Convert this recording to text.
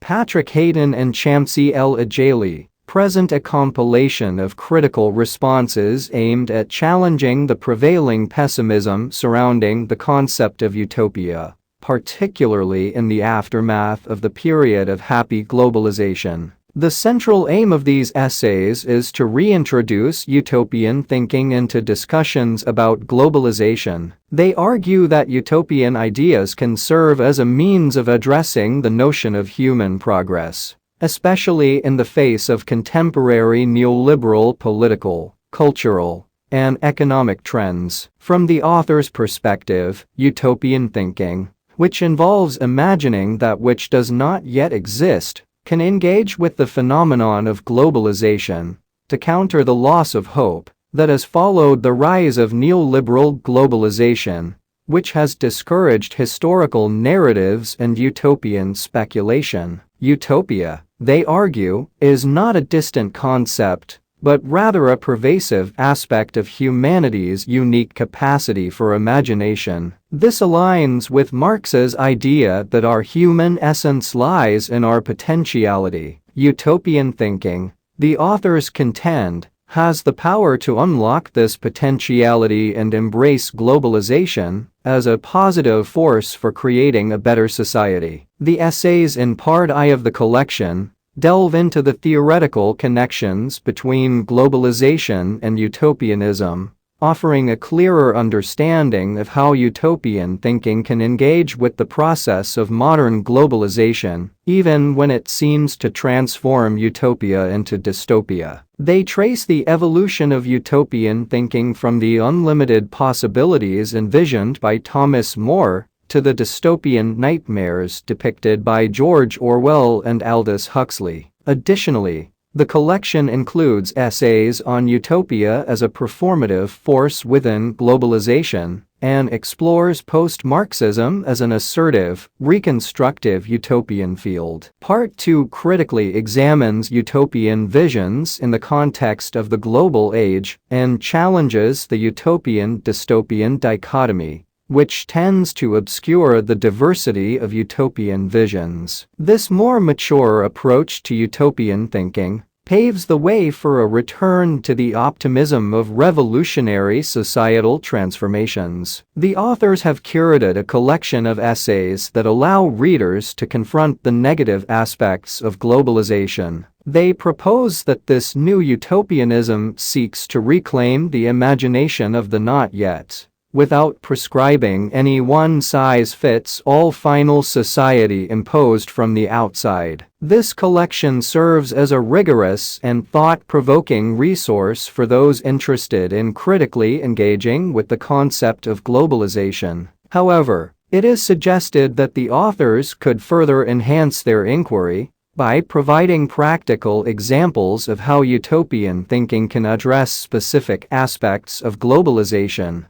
Patrick Hayden and Chamsy El-Ojeili present a compilation of critical responses aimed at challenging the prevailing pessimism surrounding the concept of utopia, particularly in the aftermath of the period of happy globalization. The central aim of these essays is to reintroduce utopian thinking into discussions about globalization. They argue that utopian ideas can serve as a means of addressing the notion of human progress, especially in the face of contemporary neoliberal political, cultural, and economic trends. From the author's perspective, utopian thinking, which involves imagining that which does not yet exist, can engage with the phenomenon of globalization to counter the loss of hope that has followed the rise of neoliberal globalization, which has discouraged historical narratives and utopian speculation. Utopia, they argue, is not a distant concept, but rather a pervasive aspect of humanity's unique capacity for imagination. This aligns with Marx's idea that our human essence lies in our potentiality. Utopian thinking, the authors contend, has the power to unlock this potentiality and embrace globalization as a positive force for creating a better society. The essays in Part I of the collection delve into the theoretical connections between globalization and utopianism, offering a clearer understanding of how utopian thinking can engage with the process of modern globalization, even when it seems to transform utopia into dystopia. They trace the evolution of utopian thinking from the unlimited possibilities envisioned by Thomas More to the dystopian nightmares depicted by George Orwell and Aldous Huxley. Additionally, the collection includes essays on utopia as a performative force within globalization and explores post-Marxism as an assertive, reconstructive utopian field. Part 2 critically examines utopian visions in the context of the global age and challenges the utopian-dystopian dichotomy, which tends to obscure the diversity of utopian visions. This more mature approach to utopian thinking paves the way for a return to the optimism of revolutionary societal transformations. The authors have curated a collection of essays that allow readers to confront the negative aspects of globalization. They propose that this new utopianism seeks to reclaim the imagination of the not yet, without prescribing any one-size-fits-all final society imposed from the outside. This collection serves as a rigorous and thought-provoking resource for those interested in critically engaging with the concept of globalization. However, it is suggested that the authors could further enhance their inquiry by providing practical examples of how utopian thinking can address specific aspects of globalization.